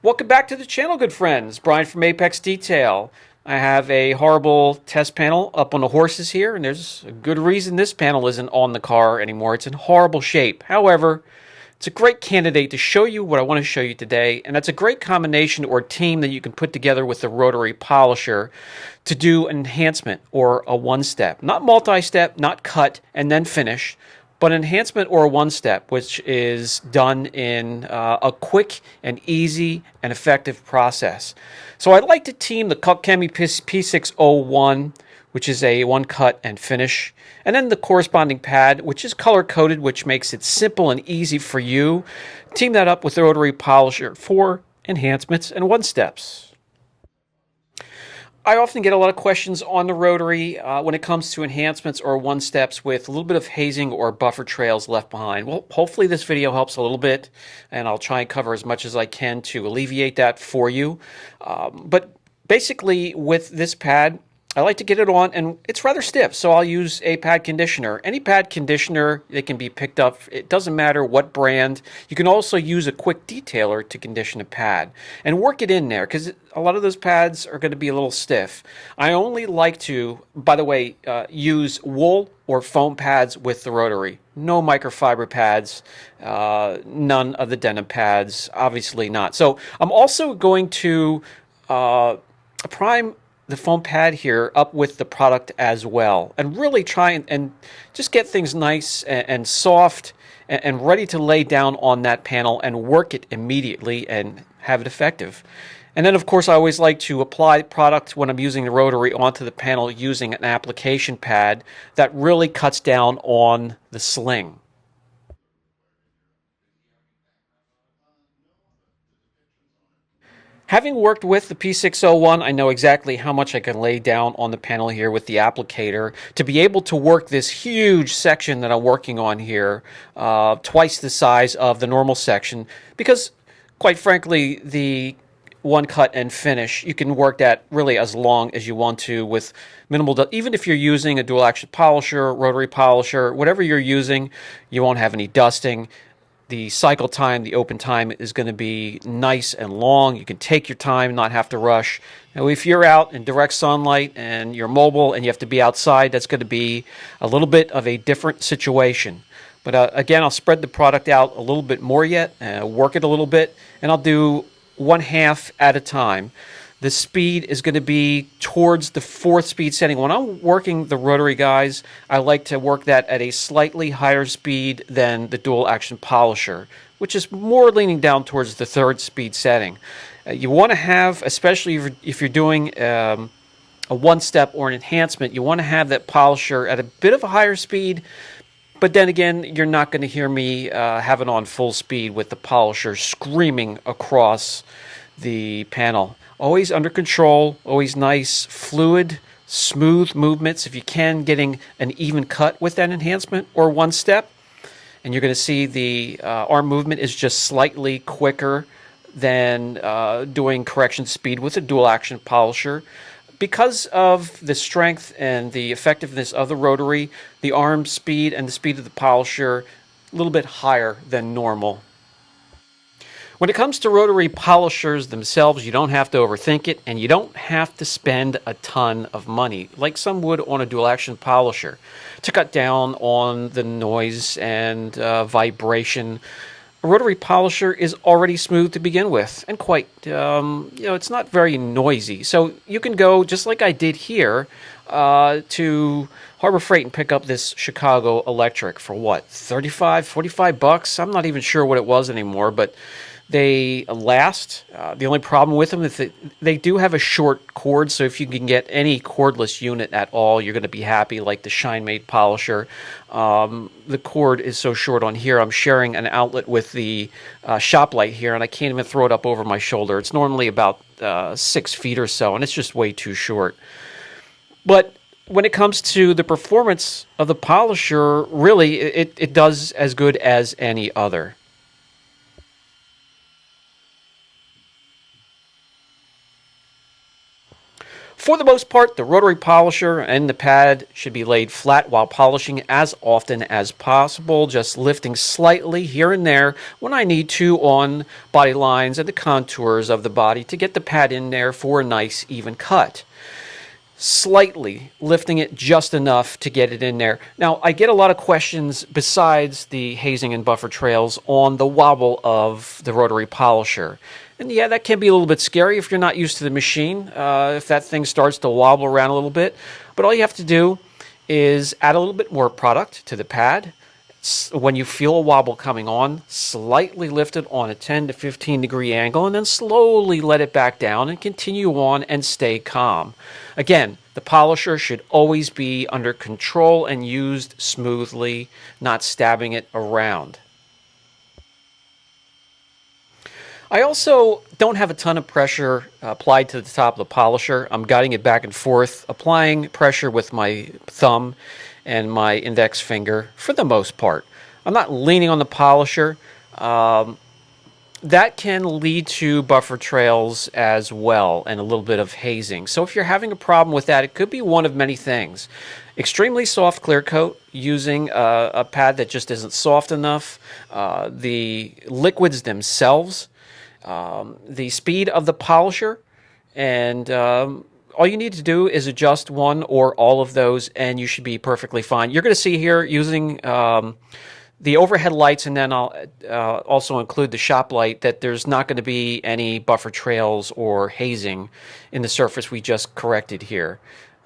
Welcome back to the channel, good friends. Brian from Apex Detail. I have a horrible test panel up on the horses here, and there's a good reason this panel isn't on the car anymore. It's in horrible shape. However, it's a great candidate to show you what I want to show you today, and that's a great combination or team that you can put together with the rotary polisher to do an enhancement or a one-step. Not multi-step, not cut and then finish, but enhancement or a one-step, which is done in a quick and easy and effective process. So I'd like to team the Chemi P601, which is a one cut and finish, and then the corresponding pad, which is color-coded, which makes it simple and easy for you. Team that up with the rotary polisher for enhancements and one-steps. I often get a lot of questions on the rotary when it comes to enhancements or one-steps with a little bit of hazing or buffer trails left behind. Well, hopefully this video helps a little bit, and I'll try and cover as much as I can to alleviate that for you. But basically with this pad, I like to get it on, and it's rather stiff, so I'll use a pad conditioner. Any pad conditioner that can be picked up, it doesn't matter what brand. You can also use a quick detailer to condition a pad and work it in there, because a lot of those pads are going to be a little stiff. I only like to, by the way, use wool or foam pads with the rotary. No microfiber pads, none of the denim pads, obviously not. So I'm also going to prime the foam pad here up with the product as well, and really try and just get things nice and soft and ready to lay down on that panel and work it immediately and have it effective. And then of course I always like to apply product when I'm using the rotary onto the panel using an application pad that really cuts down on the sling. Having worked with the P601, I know exactly how much I can lay down on the panel here with the applicator to be able to work this huge section that I'm working on here, twice the size of the normal section, because quite frankly, the one cut and finish, you can work that really as long as you want to with minimal, even if you're using a dual action polisher, rotary polisher, whatever you're using, you won't have any dusting. The cycle time, the open time is going to be nice and long. You can take your time, not have to rush. Now, if you're out in direct sunlight and you're mobile and you have to be outside, that's going to be a little bit of a different situation. But again, I'll spread the product out a little bit more yet, work it a little bit, and I'll do 1/2 at a time. The speed is going to be towards the 4th speed setting. When I'm working the rotary, guys, I like to work that at a slightly higher speed than the dual action polisher, which is more leaning down towards the 3rd speed setting. You want to have, especially if you're doing a one-step or an enhancement, you want to have that polisher at a bit of a higher speed. But then again, you're not going to hear me have it on full speed with the polisher screaming across the panel. Always under control, always nice, fluid, smooth movements. If you can, getting an even cut with that enhancement or one step. And you're going to see the arm movement is just slightly quicker than doing correction speed with a dual action polisher. Because of the strength and the effectiveness of the rotary, the arm speed and the speed of the polisher a little bit higher than normal. When it comes to rotary polishers themselves, you don't have to overthink it, and you don't have to spend a ton of money, like some would on a dual action polisher, to cut down on the noise and vibration. A rotary polisher is already smooth to begin with, and quite, it's not very noisy. So you can go, just like I did here, to Harbor Freight and pick up this Chicago Electric for what, 35, 45 bucks? I'm not even sure what it was anymore, but they last. The only problem with them is that they do have a short cord, so if you can get any cordless unit at all, you're going to be happy, like the ShineMade polisher. The cord is so short on here. I'm sharing an outlet with the shop light here, and I can't even throw it up over my shoulder. It's normally about 6 feet or so, and it's just way too short. But when it comes to the performance of the polisher, really, it does as good as any other. For the most part, the rotary polisher and the pad should be laid flat while polishing as often as possible, just lifting slightly here and there when I need to on body lines and the contours of the body to get the pad in there for a nice even cut. Slightly lifting it just enough to get it in there. Now, I get a lot of questions besides the hazing and buffer trails on the wobble of the rotary polisher. And yeah, that can be a little bit scary if you're not used to the machine, if that thing starts to wobble around a little bit. But all you have to do is add a little bit more product to the pad. When you feel a wobble coming on, slightly lift it on a 10 to 15 degree angle and then slowly let it back down and continue on and stay calm. Again, the polisher should always be under control and used smoothly, not stabbing it around. I also don't have a ton of pressure applied to the top of the polisher. I'm guiding it back and forth, applying pressure with my thumb and my index finger for the most part. I'm not leaning on the polisher. That can lead to buffer trails as well and a little bit of hazing. So if you're having a problem with that, it could be one of many things. Extremely soft clear coat using a pad that just isn't soft enough. The liquids themselves, the speed of the polisher, and all you need to do is adjust one or all of those and you should be perfectly fine. You're going to see here using the overhead lights, and then I'll also include the shop light, that there's not going to be any buffer trails or hazing in the surface we just corrected here.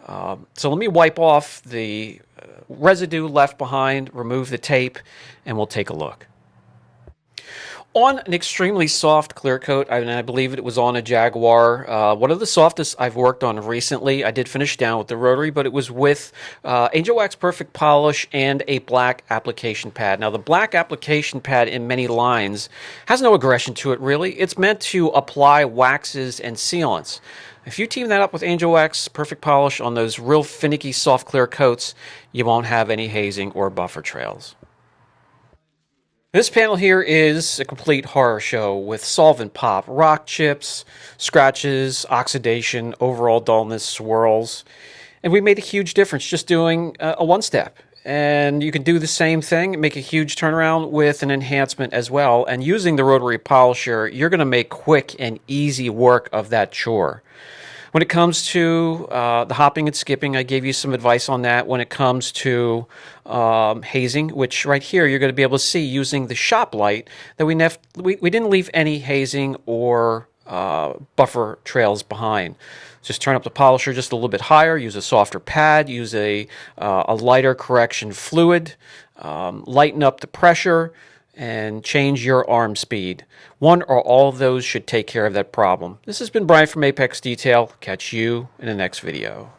So let me wipe off the residue left behind, remove the tape, and we'll take a look. On an extremely soft clear coat, and I believe it was on a Jaguar, one of the softest I've worked on recently. I did finish down with the Rotary, but it was with Angel Wax Perfect Polish and a black application pad. Now, the black application pad in many lines has no aggression to it, really. It's meant to apply waxes and sealants. If you team that up with Angel Wax Perfect Polish on those real finicky soft clear coats, you won't have any hazing or buffer trails. This panel here is a complete horror show with solvent pop, rock chips, scratches, oxidation, overall dullness, swirls. And we made a huge difference just doing a one-step. And you can do the same thing, make a huge turnaround with an enhancement as well. And using the rotary polisher, you're going to make quick and easy work of that chore. When it comes to the hopping and skipping, I gave you some advice on that. When it comes to hazing, which right here you're going to be able to see using the shop light, that we didn't leave any hazing or buffer trails behind. Just turn up the polisher just a little bit higher, use a softer pad, use a lighter correction fluid, lighten up the pressure, and change your arm speed. One or all of those should take care of that problem. This has been Brian from Apex Detail. Catch you in the next video.